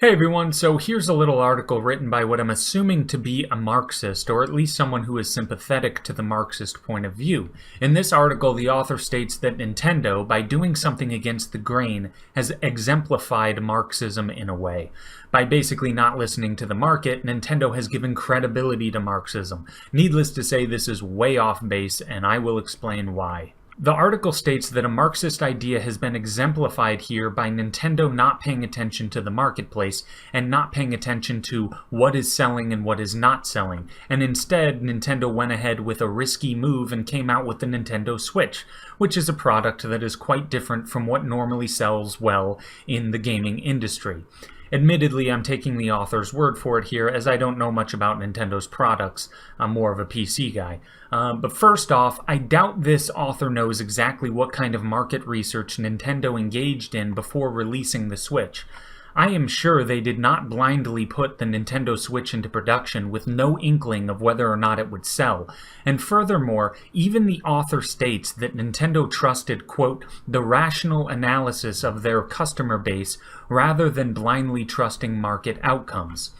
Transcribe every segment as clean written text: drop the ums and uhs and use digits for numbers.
Hey everyone, so here's a little article written by what I'm assuming to be a Marxist, or at least someone who is sympathetic to the Marxist point of view. In this article, the author states that Nintendo, by doing something against the grain, has exemplified Marxism in a way. By basically not listening to the market, Nintendo has given credibility to Marxism. Needless to say, this is way off base, and I will explain why. The article states that a Marxist idea has been exemplified here by Nintendo not paying attention to the marketplace and not paying attention to what is selling and what is not selling, and instead Nintendo went ahead with a risky move and came out with the Nintendo Switch, which is a product that is quite different from what normally sells well in the gaming industry. Admittedly, I'm taking the author's word for it here, as I don't know much about Nintendo's products. I'm more of a PC guy. But first off, I doubt this author knows exactly what kind of market research Nintendo engaged in before releasing the Switch. I am sure they did not blindly put the Nintendo Switch into production with no inkling of whether or not it would sell. And furthermore, even the author states that Nintendo trusted, quote, the rational analysis of their customer base rather than blindly trusting market outcomes.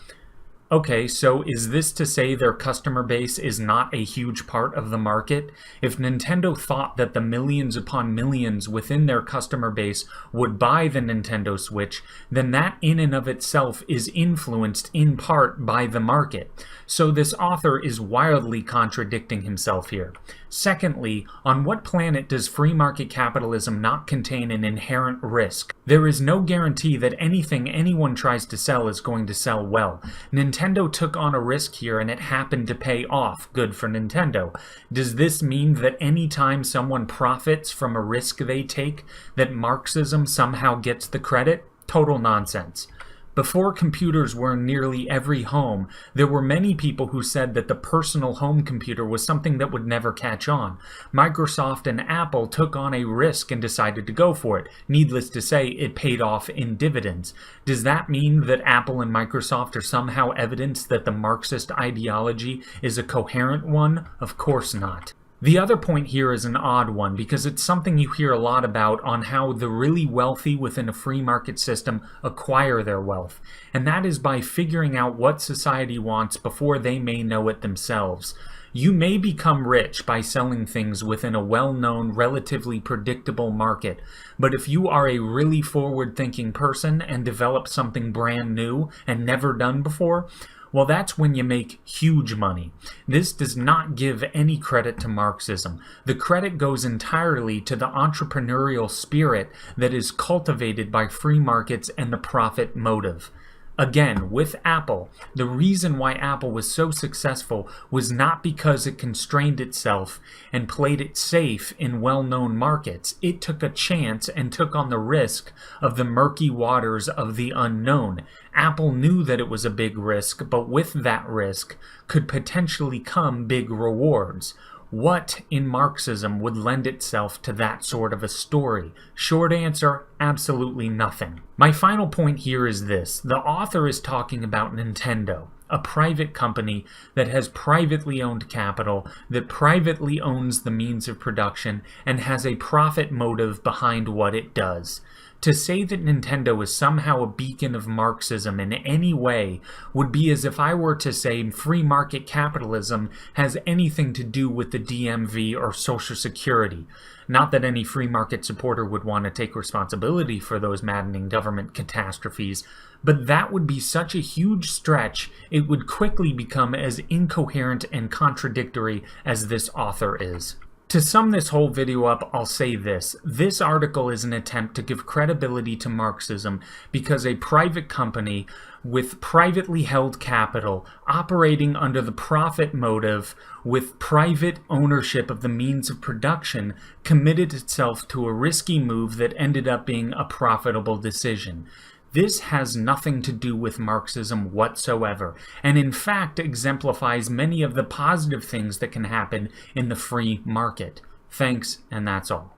Okay, so is this to say their customer base is not a huge part of the market? If Nintendo thought that the millions upon millions within their customer base would buy the Nintendo Switch, then that in and of itself is influenced in part by the market. So this author is wildly contradicting himself here. Secondly, on what planet does free market capitalism not contain an inherent risk? There is no guarantee that anything anyone tries to sell is going to sell well. Nintendo took on a risk here and it happened to pay off. Good for Nintendo. Does this mean that any time someone profits from a risk they take, that Marxism somehow gets the credit? Total nonsense. Before computers were in nearly every home, there were many people who said that the personal home computer was something that would never catch on. Microsoft and Apple took on a risk and decided to go for it. Needless to say, it paid off in dividends. Does that mean that Apple and Microsoft are somehow evidence that the Marxist ideology is a coherent one? Of course not. The other point here is an odd one because it's something you hear a lot about on how the really wealthy within a free market system acquire their wealth, and that is by figuring out what society wants before they may know it themselves. You may become rich by selling things within a well-known, relatively predictable market, but if you are a really forward-thinking person and develop something brand new and never done before, well, that's when you make huge money. This does not give any credit to Marxism. The credit goes entirely to the entrepreneurial spirit that is cultivated by free markets and the profit motive. Again, with Apple, the reason why Apple was so successful was not because it constrained itself and played it safe in well-known markets. It took a chance and took on the risk of the murky waters of the unknown. Apple knew that it was a big risk, but with that risk could potentially come big rewards. What in Marxism would lend itself to that sort of a story? Short answer, absolutely nothing. My final point here is this. The author is talking about Nintendo, a private company that has privately owned capital, that privately owns the means of production, and has a profit motive behind what it does. To say that Nintendo is somehow a beacon of Marxism in any way would be as if I were to say free market capitalism has anything to do with the DMV or Social Security. Not that any free market supporter would want to take responsibility for those maddening government catastrophes, but that would be such a huge stretch, it would quickly become as incoherent and contradictory as this author is. To sum this whole video up, I'll say this. This article is an attempt to give credibility to Marxism because a private company with privately held capital, operating under the profit motive with private ownership of the means of production, committed itself to a risky move that ended up being a profitable decision. This has nothing to do with Marxism whatsoever, and in fact exemplifies many of the positive things that can happen in the free market. Thanks, and that's all.